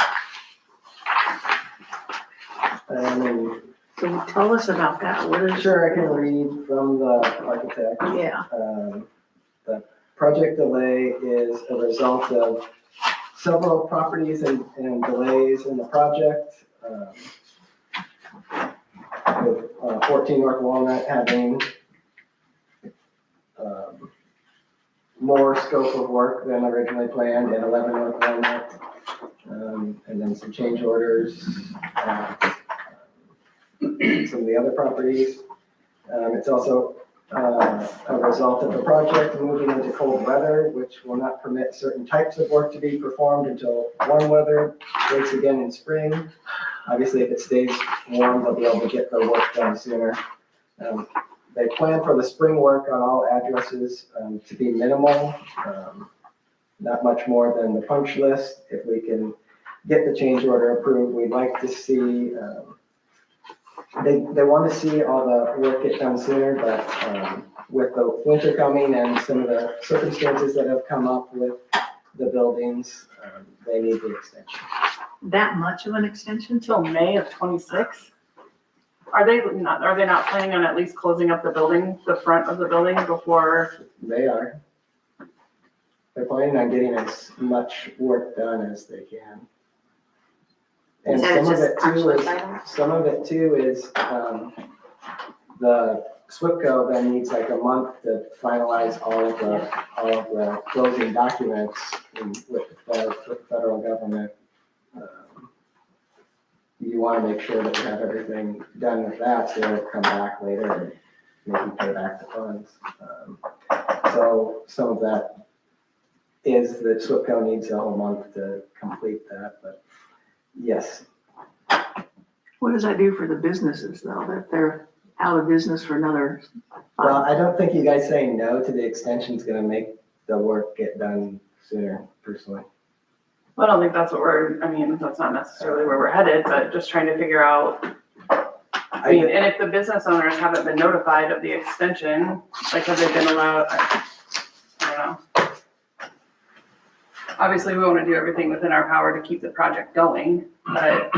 And Can you tell us about that? What is? sure, I can read from the architect. Yeah, The project delay is a result of several properties and delays in the project. With 14 North Walnut having more scope of work than originally planned, and 11 North Walnut, and then some change orders at some of the other properties. It's also a result of the project moving into cold weather, which will not permit certain types of work to be performed until warm weather breaks again in spring. Obviously, if it stays warm, they'll be able to get the work done sooner. They plan for the spring work on all addresses to be minimal, not much more than the punch list. If we can get the change order approved, we'd like to see, they want to see all the work get done sooner, but with the winter coming and some of the circumstances that have come up with the buildings, they need the extension. that much of an extension? Until May of 26? Are they not planning on at least closing up the building, the front of the building before? They are. They're planning on getting as much work done as they can. And You said it's some of just it punch too list is, items? some of it too is, the SWIPCO then needs like a month to finalize all of the closing documents with the federal government. You want to make sure that you have everything done with that, so they don't come back later and make you pay back the funds. So some of that is that SWPCO needs a whole month to complete that, but yes. What does that do for the businesses though, that they're out of business for another? Well, I don't think you guys saying no to the extension is gonna make the work get done sooner, personally. I don't think that's what that's not necessarily where we're headed, but just trying to figure out, and if the business owners haven't been notified of the extension, like, have they been allowed, I don't know. Obviously, we want to do everything within our power to keep the project going, but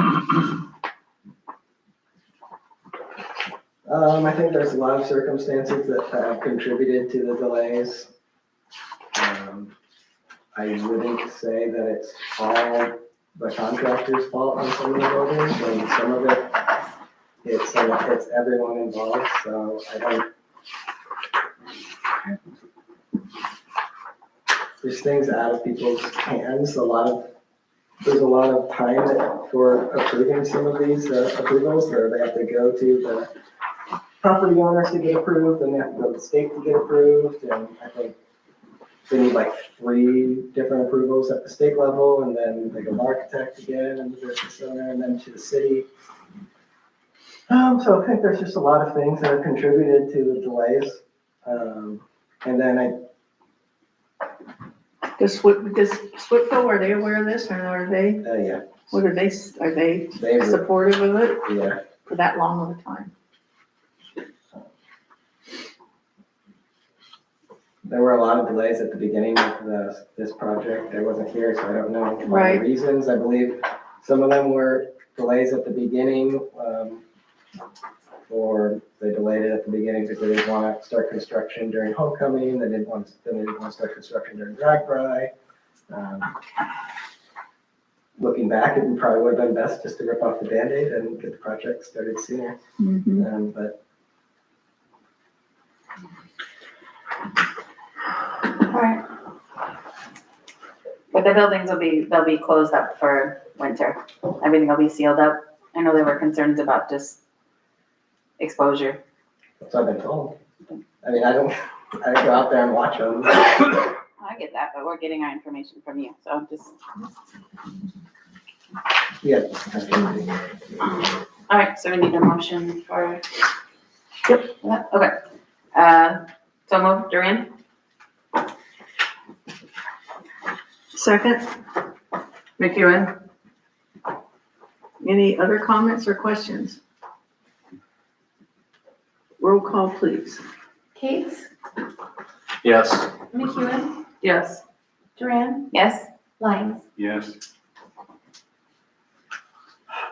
I think there's a lot of circumstances that have contributed to the delays. I wouldn't say that it's all the contractor's fault on some of the buildings, and some of it, it's everyone involved, so I don't. There's things out of people's hands, there's a lot of time for approving some of these approvals, or they have to go to the property owners to get approved, and they have to go to the state to get approved, and I think they need like 3 different approvals at the state level, and then they go to the architect again, and the business owner, and then to the city. So I think there's just a lot of things that have contributed to the delays. And then Does SWPCO, are they aware of this, or are they, yeah, what are they they were, supportive of it yeah. for that long of a time? There were a lot of delays at the beginning of this project. I wasn't here, so I don't know all Right. the reasons. I believe some of them were delays at the beginning, or they delayed it at the beginning because they didn't want to start construction during homecoming. They didn't want to start construction during drag bri. Looking back, it probably would have been best just to rip off the Band-Aid and get the project started sooner. But Alright. But the buildings they'll be closed up for winter. Everything will be sealed up. I know there were concerns about just exposure. that's what I've been told. I mean, I don't go out there and watch them. I get that, but we're getting our information from you, so just. Yeah. Alright, so we need a motion for. Yep. Okay. So move, Duran? Second, McEwen, any other comments or questions? Roll call, please. Kate's, Yes. McEwen, yes. Duran, Yes? Lyons. Yes.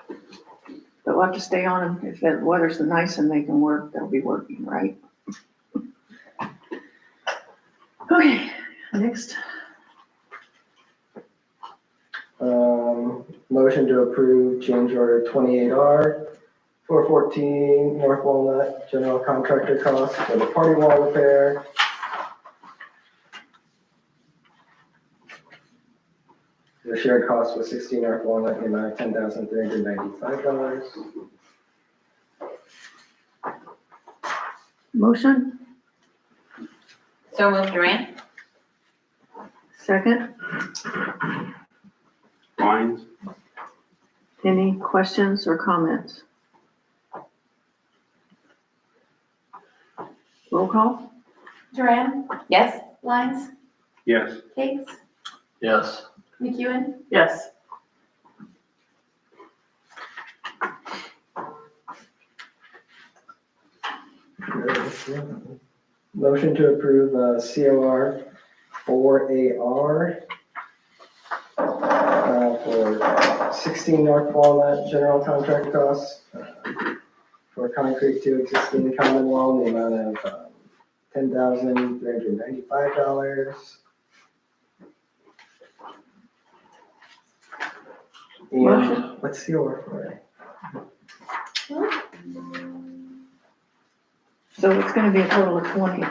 But we'll have to stay on them. If the weather's nice and they can work, they'll be working, right? Okay, next. Motion to approve change order 28R 414 North Walnut, general contractor cost for the party wall repair. The shared cost was 16 North Walnut, in the amount of $10,395. Motion, So move, Duran? second. Lines? Any questions or comments? Roll call? Duran, Yes? Lyons, Yes. Kate's, Yes. McEwen, Yes. Motion to approve COR 4AR for 16 North Walnut, general contract costs for concrete to existing common wall in the amount of $10,395. And what's COR for it? So it's gonna be a total of 20.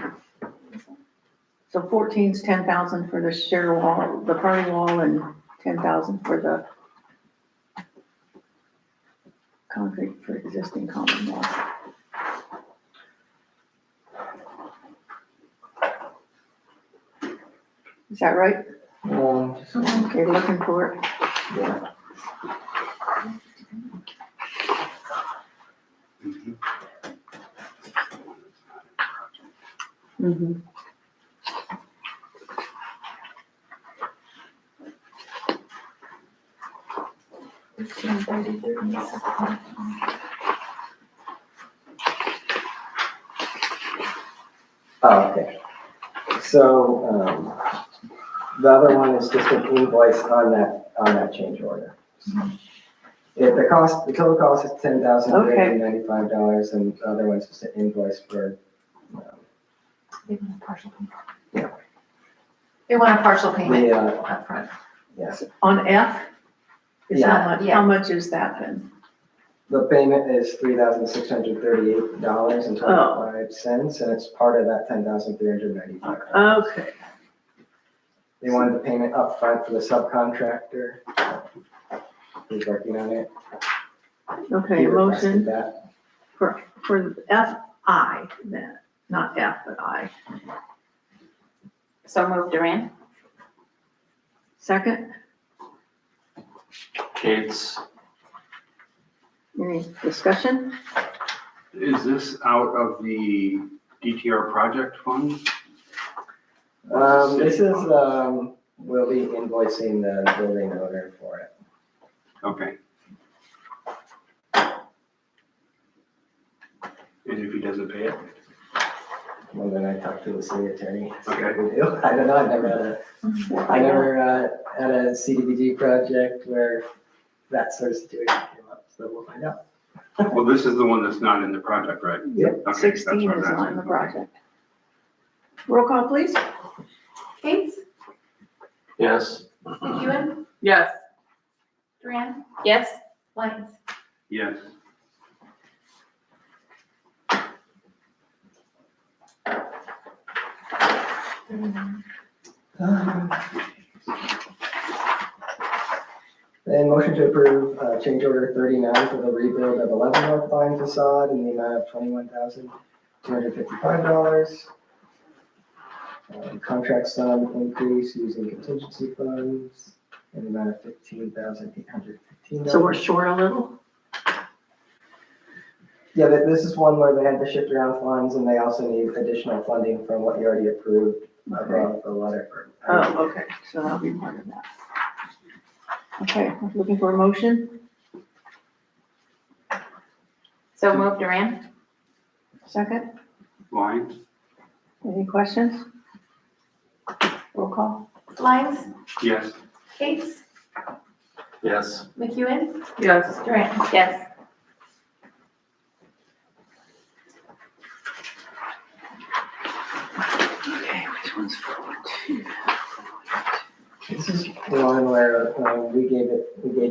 So 14's 10,000 for the share wall, the party wall, and 10,000 for the concrete for existing common wall. Is that right? Just, Okay, looking for it. yeah. Mhm. Oh, okay. So, the other one is just an invoice on that change order. If the total cost is $10,395, and the other one's just an invoice for, They want a partial payment. They want a partial payment the, upfront. yes. On F? Is how Yeah. much, Yeah. how much is that then? The payment is $3,638.25, and it's part of that $10,395. Okay, They wanted the payment upfront for the subcontractor. Who's working on it. okay, He requested motion that. for FI then, not F, but I. So moved, Duran? Second, Kate's, any discussion? is this out of the DTR project fund? This is, we'll be invoicing the building owner for it. Okay. And if he doesn't pay it? Well, then I talked to the city attorney. See Okay. what we do. I don't know, I never had a CDBG project where that sort of situation came up, so we'll find out. Well, this is the one that's not in the project, right? Yep, Okay, that's 16 what I was is not in asking. the project. Roll call, please. Kate's, Yes. McEwen, Yes. Duran, Yes? Lyons. Yes. Then motion to approve, change order 39 for the rebuild of 11 North Line facade in the amount of $21,255. Contract sum increase using contingency funds in the amount of $15,815. So we're short a little? Yeah, this is one where they had to shift around funds, and they also need additional funding from what you already approved above the letter for. Oh, okay, so that'll be part of that. Okay, I'm looking for a motion. So moved, Duran? Second, Lyons? any questions? Roll call. Lyons, Yes. Kate's, Yes. McEwen, Yes. Duran. Yes. Okay, which one's 14? This is the one where we gave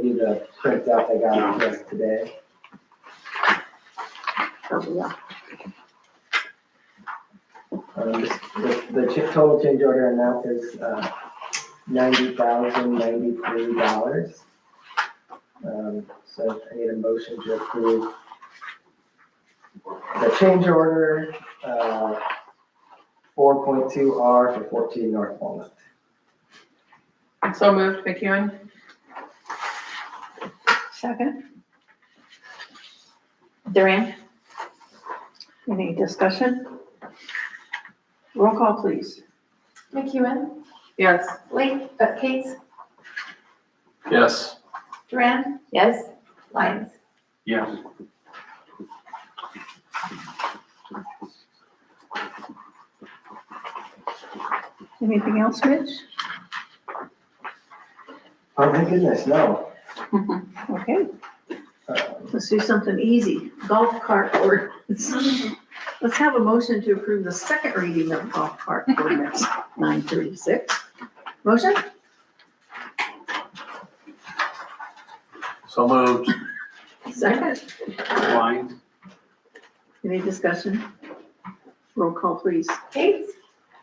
you the printout they got just today. Oh, yeah. The total change order amount is $90,093. So I need a motion to approve the change order 4.2R for 14 North Walnut. So moved, McEwen? Second, Duran? any discussion? Roll call, please. McEwen, Yes. Kate's, Yes. Duran, Yes? Lyons. Yes. Anything else, Mitch? Oh, my goodness, no. Okay, let's do something easy. Golf cart ordinance. Let's have a motion to approve the second reading of golf cart ordinance 936. Motion? So moved. Second, Lyons? any discussion? Roll call, please. Kate's,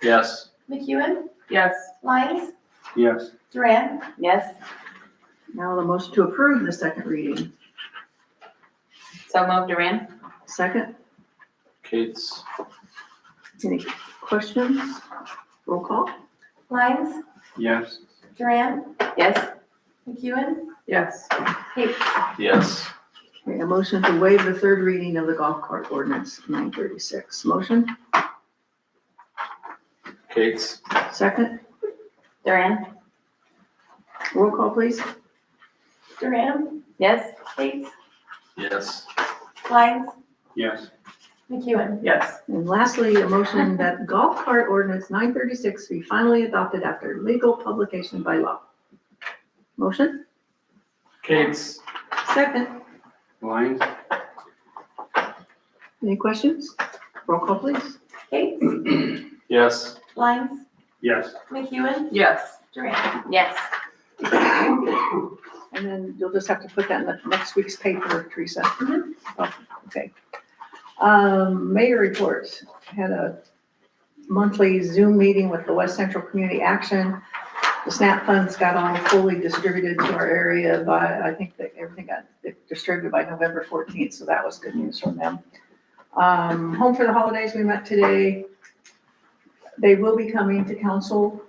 Yes. McEwen, Yes. Lyons, Yes. Duran, Yes? Now the motion to approve the second reading. So moved, Duran? Second, Kate's. any questions? Roll call? Lyons, Yes. Duran, Yes. McEwen, Yes. Kate. Yes. Okay, a motion to waive the third reading of the golf cart ordinance 936. Motion, Kate's. second, Duran? roll call, please. Duran, Yes. Kate, Yes. Lyons, Yes. McEwen. Yes. And lastly, a motion that golf cart ordinance 936 be finally adopted after legal publication by law. Motion, Kate's. second, Lyons? any questions? Roll call, please. Kate, Yes. Lyons, Yes. McEwen, Yes. Duran. Yes. And then you'll just have to put that in the next week's paper, Teresa. Oh, okay. Mayor report, had a monthly Zoom meeting with the West Central Community Action. The SNAP funds got all fully distributed to our area by, I think that everything got distributed by November 14th, so that was good news from them. Home for the Holidays, we met today. They will be coming to council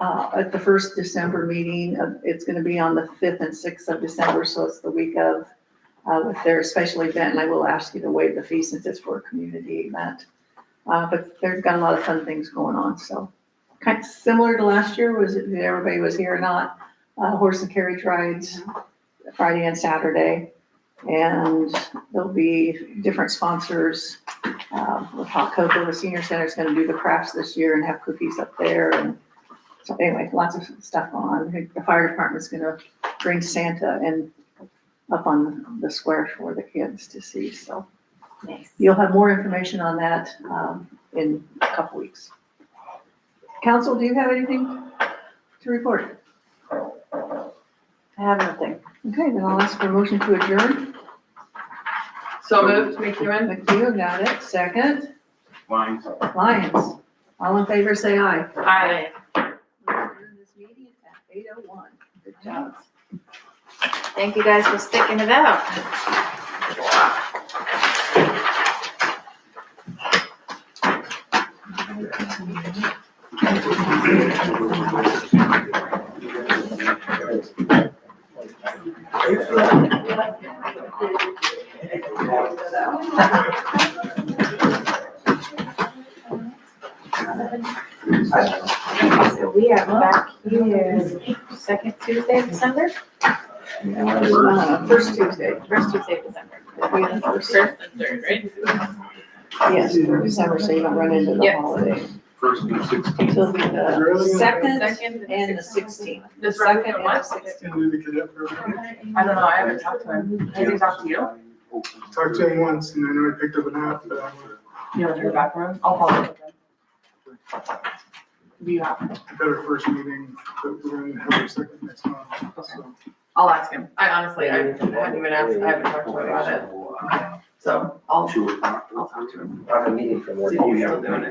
at the first December meeting. It's gonna be on the 5th and 6th of December, so it's the week of, with their special event, and I will ask you to waive the fee since it's for a community event. But they've got a lot of fun things going on, so. Kind of similar to last year, was it, everybody was here or not, horse and carriage rides, Friday and Saturday. And there'll be different sponsors, with Hot Cocoa, the senior center is gonna do the crafts this year and have cookies up there, and so anyway, lots of stuff going on. I think the fire department's gonna bring Santa and up on the square for the kids to see, so. Nice. You'll have more information on that, in a couple weeks. Council, do you have anything to report? I have nothing. Okay, then I'll ask for a motion to adjourn. So moved, McEwen. McHugh, got it. Second, Lyons? Lyons. All in favor, say aye. Aye. Adjourn this meeting at 8:01. Good job. Thank you guys for sticking it out. So we are back here second Tuesday of December? First Tuesday. First Tuesday of December. First, First and third, right? yes, for December, so you don't run into the Yep. holiday. First and 16th. So it'll be the second Second and the 16th. This Second second and one? the 16th. And do the cadet program. I don't know, I haven't talked to him. Has he talked to you? Talked to him once and I know he picked up an app, but You haven't heard back from him? I'll follow up with him. Do you have? I've got our first meeting, but we're gonna have our second next month. So I'll ask him. I honestly, I haven't even asked, I haven't talked to him about it. So I'll talk to him. I have a meeting from See if he's still doing it.